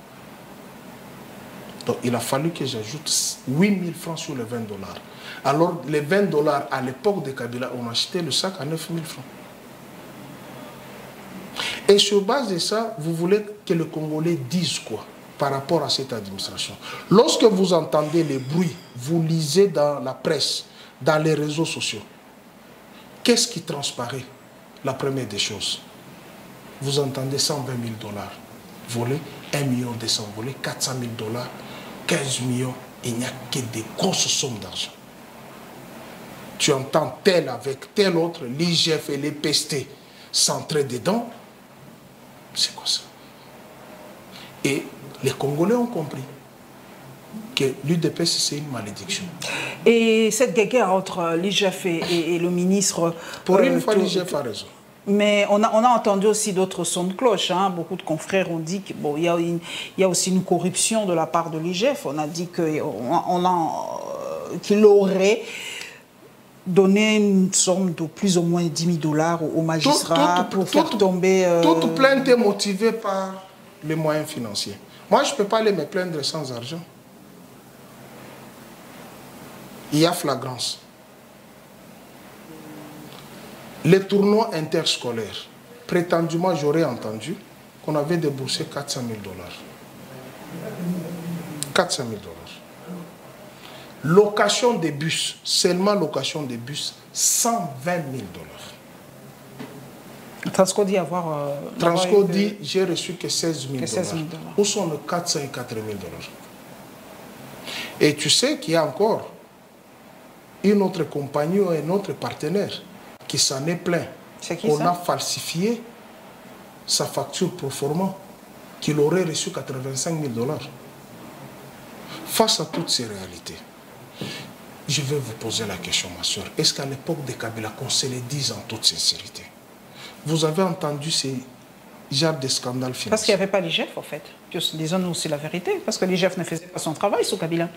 Speaker 2: Donc il a fallu que j'ajoute 8 000 francs sur les 20 $. Alors les 20 $ à l'époque de Kabila, on achetait le sac à 9 000 francs. Et sur base de ça, vous voulez que les Congolais disent quoi par rapport à cette administration? Lorsque vous entendez les bruits, vous lisez dans la presse, dans les réseaux sociaux, qu'est-ce qui transparaît? La première des choses, vous entendez 120 000 $ volés, 1 200 000 volés, 400 000 $, 15 millions, il n'y a que des grosses sommes d'argent. Tu entends tel avec tel autre, l'IGF et les PST centrés dedans. C'est quoi ça? Et les Congolais ont compris que l'UDPS, c'est une malédiction.
Speaker 1: Et cette guerre entre l'IGF et le ministre...
Speaker 2: Pour une fois, l'IGF a raison.
Speaker 1: Mais on a entendu aussi d'autres sons de cloche. Hein. Beaucoup de confrères ont dit qu'il bon, y a aussi une corruption de la part de l'IGF. On a dit qu'il aurait donné une somme de plus ou moins 10 000 $ aux magistrats pour faire tomber...
Speaker 2: Toute plainte est motivée par les moyens financiers. Moi, je ne peux pas aller me plaindre sans argent. Il y a flagrance. Les tournois interscolaires, prétendument, j'aurais entendu qu'on avait déboursé 400 000 $. 400 000 $. Location des bus, seulement location des bus, 120 000 $.
Speaker 1: Transco dit avoir...
Speaker 2: Transco dit, j'ai reçu que 16 000 $. Où sont les 404 000 $? Et tu sais qu'il y a encore une autre compagnie ou un autre partenaire qui s'en est plaint. On a falsifié sa facture proforma, qu'il aurait reçu 85 000 $. Face à toutes ces réalités, je vais vous poser la question, ma soeur. Est-ce qu'à l'époque de Kabila, qu'on se le dise en toute sincérité, vous avez entendu ces genres de scandales financiers?
Speaker 1: Parce qu'il n'y avait pas l'IGF, en fait. Disons-nous aussi la vérité. Parce que l'IGF ne faisait pas son travail sous Kabila.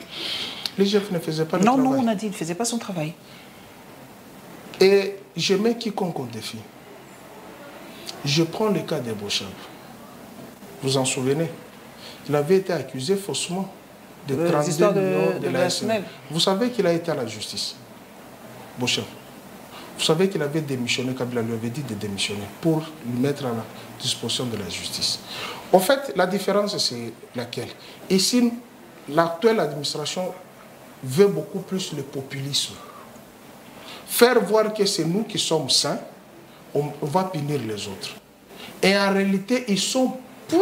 Speaker 1: L'IGF ne faisait pas le travail? Non, on a dit qu'il ne faisait pas son travail.
Speaker 2: Et je mets quiconque au défi. Je prends le cas de Bochab. Vous en souvenez? Il avait été accusé faussement de 32 millions de la SNEL. Vous savez qu'il a été à la justice. Bochab. Vous savez qu'il avait démissionné, Kabila lui avait dit de démissionner pour le mettre à la disposition de la justice. En fait, la différence, c'est laquelle? Ici, l'actuelle administration veut beaucoup plus le populisme. Faire voir que c'est nous qui sommes saints, on va punir les autres. Et en réalité, ils sont plus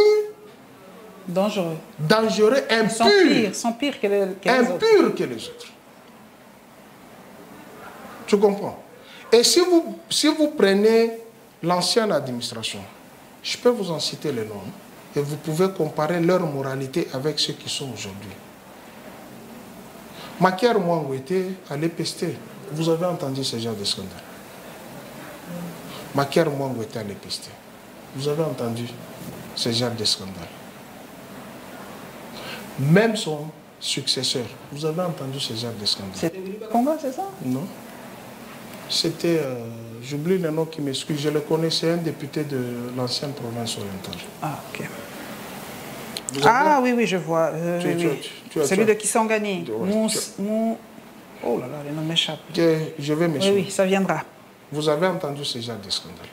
Speaker 1: dangereux,
Speaker 2: impurs.
Speaker 1: Sont pires que les
Speaker 2: autres. Que les autres. Tu comprends? Et si vous prenez l'ancienne administration, je peux vous en citer les noms, et vous pouvez comparer leur moralité avec ceux qui sont aujourd'hui. Makiar Mwango était à l'EPST. Vous avez entendu ce genre de scandale. Makiar Mwango était à l'EPST. Vous avez entendu ce genre de scandale. Même son successeur, vous avez entendu ce genre de scandale.
Speaker 1: C'était Congo, c'est ça?
Speaker 2: Non. C'était, j'oublie le nom qui m'excuse, je le connaissais, un député de l'ancienne province orientale.
Speaker 1: Ah, ok. Oui, je vois. Celui de Kisangani. Oh là là, le nom m'échappe.
Speaker 2: Je vais m'excuser.
Speaker 1: Oui, ça viendra.
Speaker 2: Vous avez entendu ce genre de scandale.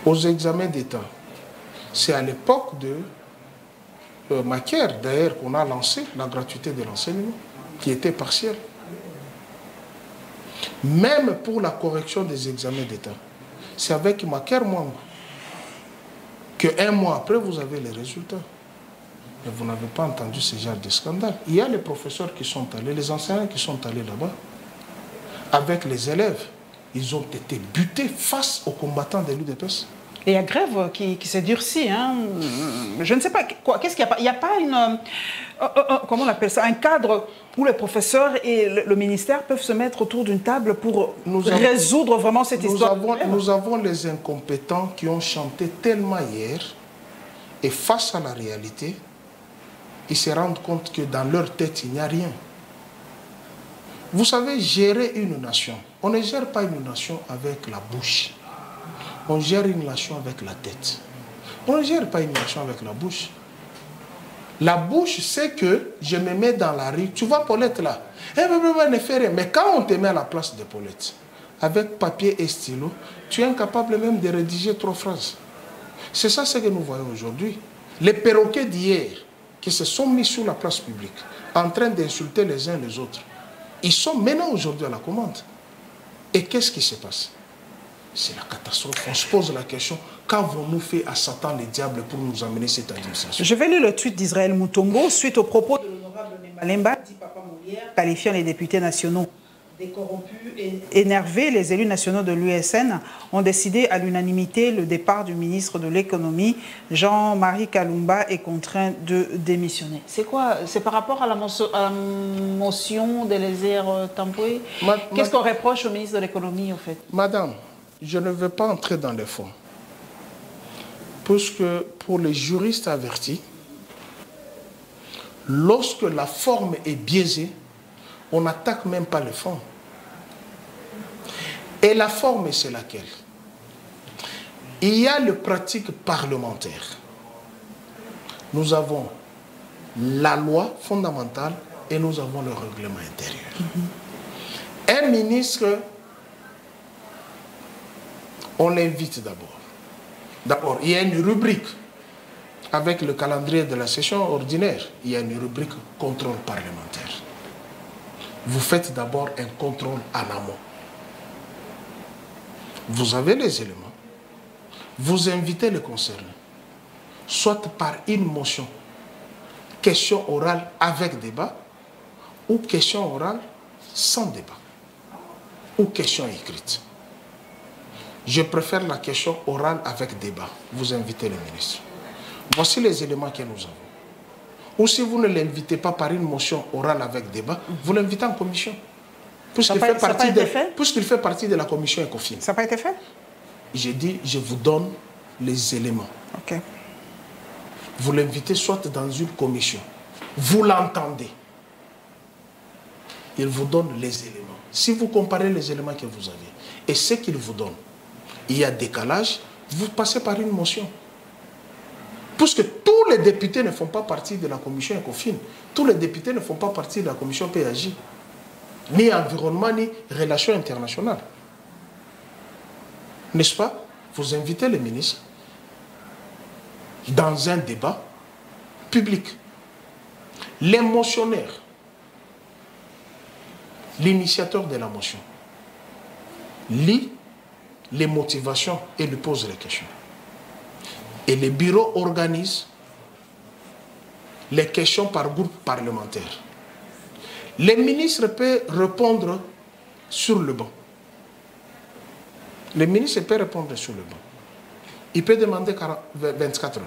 Speaker 2: Aux examens d'État, c'est à l'époque de Makiar, d'ailleurs, qu'on a lancé la gratuité de l'enseignement, qui était partielle. Même pour la correction des examens d'État, c'est avec Makiar Mwango qu'un mois après, vous avez les résultats. Mais vous n'avez pas entendu ce genre de scandale. Il y a les professeurs qui sont allés, les enseignants qui sont allés là-bas, avec les élèves. Ils ont été butés face aux combattants de l'UDPS.
Speaker 1: Et il y a grève qui s'est durcie. Hein. Je ne sais pas, qu'est-ce qu'il y a pas? Il n'y a pas une... comment on appelle ça? Un cadre où les professeurs et le ministère peuvent se mettre autour d'une table pour résoudre vraiment cette histoire.
Speaker 2: Nous avons les incompétents qui ont chanté tellement hier, et face à la réalité, ils se rendent compte que dans leur tête, il n'y a rien. Vous savez, gérer une nation, on ne gère pas une nation avec la bouche. On gère une nation avec la tête. On ne gère pas une nation avec la bouche. La bouche, c'est que je me mets dans la rue. Tu vois Paulette là. Ne fait rien. Mais quand on te met à la place de Paulette, avec papier et stylo, tu es incapable même de rédiger 3 phrases. C'est ça ce que nous voyons aujourd'hui. Les perroquets d'hier, qui se sont mis sur la place publique, en train d'insulter les uns les autres, ils sont maintenant aujourd'hui à la commande. Et qu'est-ce qui se passe? C'est la catastrophe. On se pose la question, qu'avons-nous fait à Satan le diable pour nous amener cette administration?
Speaker 1: Je vais lire le tweet d'Israël Moutombo suite aux propos de l'honorable Malemba, dit Papa Molière, qualifiant les députés nationaux des corrompus et énervés. Les élus nationaux de l'USN ont décidé à l'unanimité le départ du ministre de l'économie, Jean-Marie Kalumba, est contraint de démissionner. C'est quoi? C'est par rapport à la motion de l'Ézer Tampoué? Qu'est-ce qu'on reproche au ministre de l'économie, en fait?
Speaker 2: Madame, je ne veux pas entrer dans les fonds. Puisque pour les juristes avertis, lorsque la forme est biaisée, on n'attaque même pas le fond. Et la forme, c'est laquelle? Il y a le pratique parlementaire. Nous avons la loi fondamentale et nous avons le règlement intérieur. Un ministre, on l'invite d'abord. D'abord, il y a une rubrique avec le calendrier de la session ordinaire. Il y a une rubrique contrôle parlementaire. Vous faites d'abord un contrôle en amont. Vous avez les éléments. Vous invitez les concernés, soit par une motion, question orale avec débat, ou question orale sans débat, ou question écrite. Je préfère la question orale avec débat. Vous invitez le ministre. Voici les éléments que nous avons. Ou si vous ne l'invitez pas par une motion orale avec débat, vous l'invitez en commission. Puisqu'il fait partie de la commission ECOFIN.
Speaker 1: Ça n'a pas été fait?
Speaker 2: J'ai dit, je vous donne les éléments.
Speaker 1: Ok.
Speaker 2: Vous l'invitez soit dans une commission. Vous l'entendez. Il vous donne les éléments. Si vous comparez les éléments que vous avez et ce qu'il vous donne, il y a décalage, vous passez par une motion. Puisque tous les députés ne font pas partie de la commission ECOFIN, tous les députés ne font pas partie de la commission PAJ. ni environnement, ni relations internationales. N'est-ce pas? Vous invitez les ministres dans un débat public. Les motionnaires, l'initiateur de la motion, lit les motivations et lui pose les questions. Et le bureau organise les questions par groupe parlementaire. Les ministres peuvent répondre sur le banc. Le ministre peut répondre sur le banc. Il peut demander 24 heures.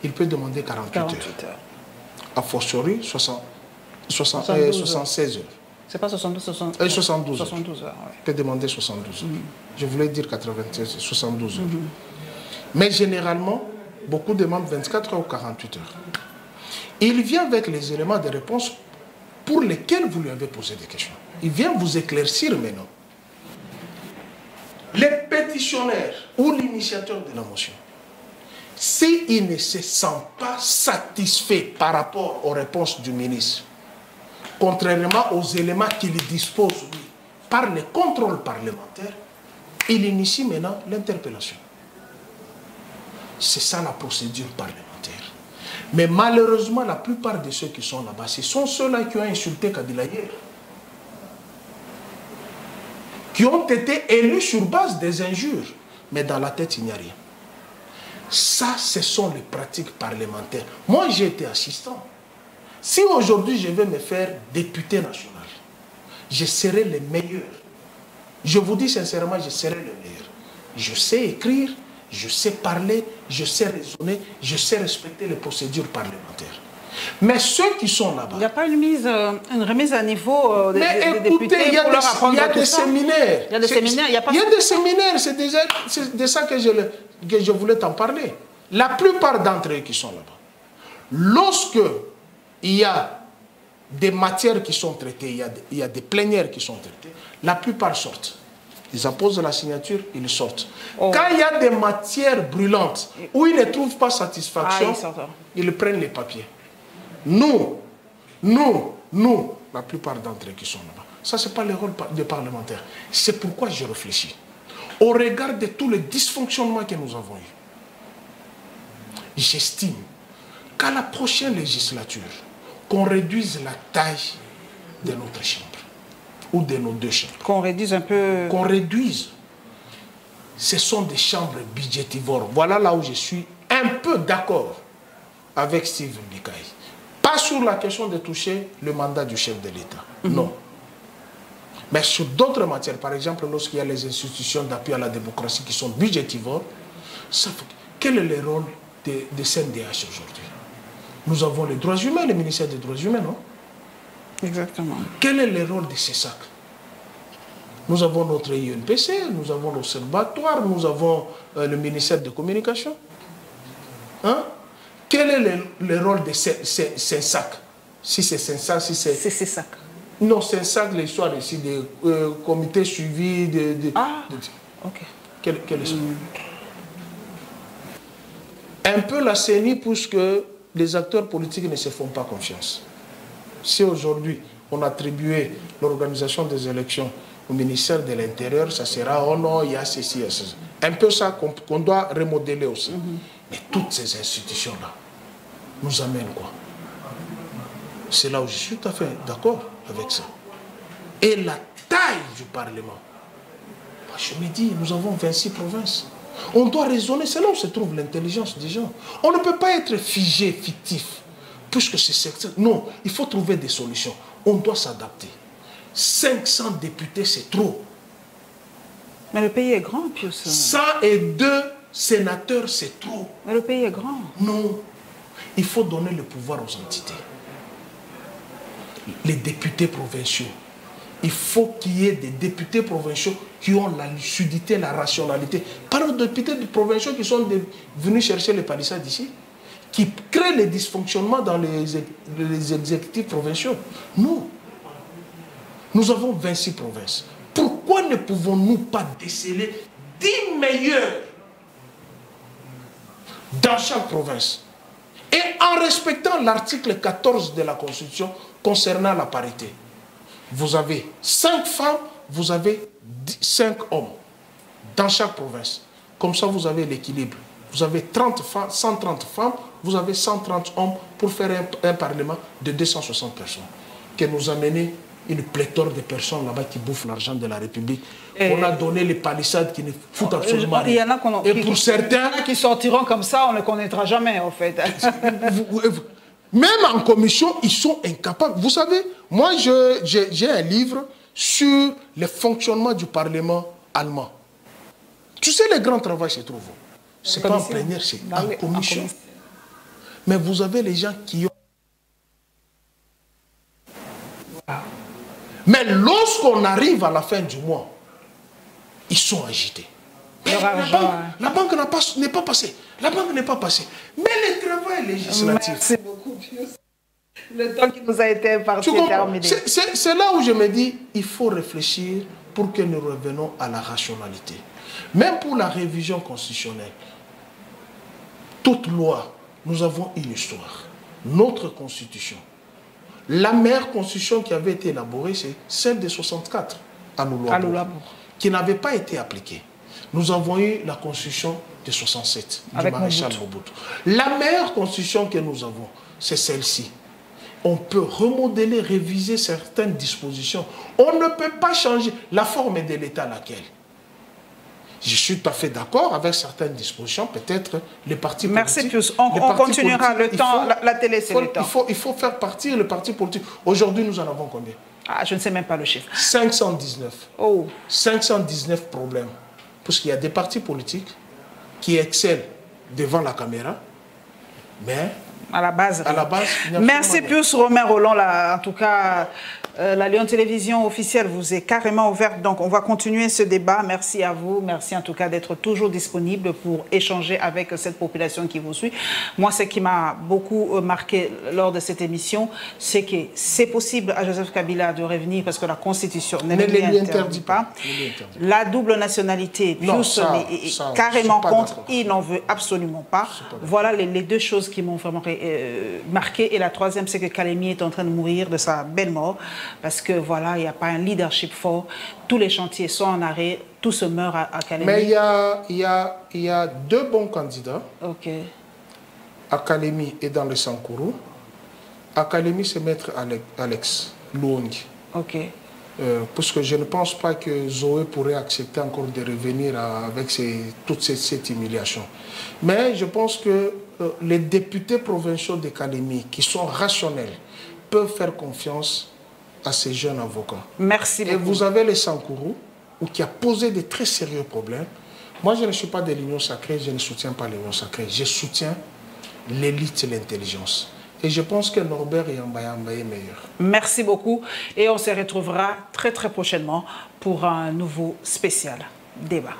Speaker 2: Il peut demander 48 heures. A fortiori, 76 heures.
Speaker 1: C'est pas 72,
Speaker 2: 72 heures.
Speaker 1: 72 heures. Ouais.
Speaker 2: Il peut demander 72 heures. Je voulais dire 96, 72 heures. Mais généralement, beaucoup demandent 24 heures ou 48 heures. Il vient avec les éléments de réponse pour lesquels vous lui avez posé des questions. Il vient vous éclaircir maintenant. Les pétitionnaires ou l'initiateur de la motion, s'il ne se sent pas satisfait par rapport aux réponses du ministre, contrairement aux éléments qu'il dispose lui, par le contrôle parlementaire, il initie maintenant l'interpellation. C'est ça la procédure parlementaire. Mais malheureusement, la plupart de ceux qui sont là-bas, ce sont ceux-là qui ont insulté Kabila hier, qui ont été élus sur base des injures. Mais dans la tête, il n'y a rien. Ça, ce sont les pratiques parlementaires. Moi, j'ai été assistant. Si aujourd'hui, je vais me faire député national, je serai le meilleur. Je vous dis sincèrement, je serai le meilleur. Je sais écrire, je sais parler, je sais raisonner, je sais respecter les procédures parlementaires. Mais ceux qui sont là-bas...
Speaker 1: Il n'y a pas une remise à niveau des députés
Speaker 2: il y a
Speaker 1: pour leur apprendre
Speaker 2: il y a
Speaker 1: tout
Speaker 2: des
Speaker 1: ça.
Speaker 2: séminaires.
Speaker 1: Il y a des séminaires. Il y a
Speaker 2: des séminaires, c'est de ça que je voulais t'en parler. La plupart d'entre eux qui sont là-bas, lorsque il y a des matières qui sont traitées, il y a des plénières qui sont traitées, la plupart sortent. Ils apposent la signature, ils sortent. Oh. Quand il y a des matières brûlantes où ils ne trouvent pas satisfaction, ils prennent les papiers. Nous, la plupart d'entre eux qui sont là-bas, ça, ce n'est pas le rôle des parlementaires. C'est pourquoi je réfléchis. Au regard de tous les dysfonctionnements que nous avons eus, j'estime qu'à la prochaine législature, qu'on réduise la taille de notre chambre, ou de nos deux chambres.
Speaker 1: Qu'on réduise un peu...
Speaker 2: Qu'on réduise. Ce sont des chambres budgétivores. Voilà là où je suis un peu d'accord avec Steve Mbikaï. Pas sur la question de toucher le mandat du chef de l'État. Non. Mais sur d'autres matières, par exemple, lorsqu'il y a les institutions d'appui à la démocratie qui sont budgétivores, quel est le rôle de CNDH aujourd'hui? Nous avons les droits humains, le ministère des droits humains, non?
Speaker 1: Exactement.
Speaker 2: Quel est le rôle de ces sacs? Nous avons notre INPC, nous avons l'Observatoire, nous avons le ministère de Communication. Hein? Quel est le rôle de ces sacs? Si c'est sacs, si c'est...
Speaker 1: C'est ces sacs.
Speaker 2: Non, c'est sacs, l'histoire ici des comités suivis de...
Speaker 1: ok.
Speaker 2: Quel est ça? Un peu la CENI pousse que les acteurs politiques ne se font pas confiance. Si aujourd'hui on attribuait l'organisation des élections au ministère de l'Intérieur, ça sera « oh non, il y a ceci, il y a ceci ». Un peu ça qu'on doit remodeler aussi. Mais toutes ces institutions-là nous amènent quoi? C'est là où je suis tout à fait d'accord avec ça. Et la taille du Parlement. Moi, je me dis, nous avons 26 provinces. On doit raisonner, c'est là où se trouve l'intelligence des gens. On ne peut pas être figé, fictif. Puisque c'est... Non, il faut trouver des solutions. On doit s'adapter. 500 députés, c'est trop.
Speaker 1: Mais le pays est grand, Pius.
Speaker 2: 102 sénateurs, c'est trop.
Speaker 1: Mais le pays est grand. Non.
Speaker 2: Il faut donner le pouvoir aux entités. Les députés provinciaux. Il faut qu'il y ait des députés provinciaux qui ont la lucidité, la rationalité. Pas aux députés provinciaux qui sont venus chercher les palissades ici, qui créent les dysfonctionnements dans les exécutifs provinciaux. Non. Nous avons 26 provinces. Pourquoi ne pouvons-nous pas déceler 10 meilleurs dans chaque province? Et en respectant l'article 14 de la Constitution concernant la parité. vous avez 5 femmes, vous avez 5 hommes dans chaque province. Comme ça, vous avez l'équilibre. Vous avez 30 femmes, 130 femmes, vous avez 130 hommes pour faire un parlement de 260 personnes. Que nous a mené une pléthore de personnes là-bas qui bouffent l'argent de la République. On a donné les palissades qui ne foutent absolument rien.
Speaker 1: Il y en a
Speaker 2: et pour certains
Speaker 1: qui sortiront comme ça, on ne connaîtra jamais en fait.
Speaker 2: Même en commission, ils sont incapables. Vous savez, moi j'ai un livre sur le fonctionnement du Parlement allemand. Tu sais, les grands travaux se trouvent. Ce n'est pas en plénière, c'est en commission. Mais vous avez les gens qui ont... Mais lorsqu'on arrive à la fin du mois, ils sont agités. La banque n'est pas passée. La banque n'est pas passée. Mais le travail législatif...
Speaker 1: Merci beaucoup, Pius. Le temps qui nous a été imparti est terminé.
Speaker 2: C'est là où je me dis, il faut réfléchir pour que nous revenons à la rationalité. Même pour la révision constitutionnelle, toute loi, nous avons une histoire. Notre constitution. La meilleure constitution qui avait été élaborée, c'est celle de 64 à Loulabour, qui n'avait pas été appliquée. Nous avons eu la constitution de 67 du maréchal Mobutu. La meilleure constitution que nous avons, c'est celle-ci. On peut remodeler, réviser certaines dispositions. On ne peut pas changer la forme de l'État laquelle. Je suis tout à fait d'accord avec certaines dispositions, peut-être les partis politiques.
Speaker 1: Merci Pius. On continuera le temps. La télé, c'est le temps.
Speaker 2: Il faut faire partir le parti politique. Aujourd'hui, nous en avons combien?
Speaker 1: Je ne sais même pas le chiffre.
Speaker 2: 519.
Speaker 1: Oh.
Speaker 2: 519 problèmes. Parce qu'il y a des partis politiques qui excellent devant la caméra, mais
Speaker 1: à la base.
Speaker 2: Merci
Speaker 1: Pius Romain Rolland. En tout cas, la Lyon Télévision officielle vous est carrément ouverte. Donc, on va continuer ce débat. Merci à vous. Merci en tout cas d'être toujours disponible pour échanger avec cette population qui vous suit. Moi, ce qui m'a beaucoup marqué lors de cette émission, c'est que c'est possible à Joseph Kabila de revenir parce que la Constitution ne lui interdit pas. La double nationalité, Pius est carrément contre. Il n'en veut absolument pas. Voilà les deux choses qui m'ont vraiment marqué. Et la troisième, c'est que Kalemi est en train de mourir de sa belle mort. Parce que voilà, il n'y a pas un leadership fort. Tous les chantiers sont en arrêt. Tout se meurt à Kalemi.
Speaker 2: Mais il y a deux bons candidats.
Speaker 1: Ok.
Speaker 2: À Kalemi et dans le Sankourou. À Kalemi, c'est Maître Alex Luongi.
Speaker 1: Ok.
Speaker 2: Parce que je ne pense pas que Zoé pourrait accepter encore de revenir avec toute cette humiliation. Mais je pense que les députés provinciaux de Kalemi, qui sont rationnels, peuvent faire confiance à ces jeunes avocats.
Speaker 1: Merci beaucoup.
Speaker 2: Et vous avez les Sankourou, qui a posé de très sérieux problèmes. Moi, je ne suis pas de l'Union sacrée, je ne soutiens pas l'Union sacrée. Je soutiens l'élite et l'intelligence. Et je pense que Norbert Yamba est meilleur.
Speaker 1: Merci beaucoup. Et on se retrouvera très très prochainement pour un nouveau spécial débat.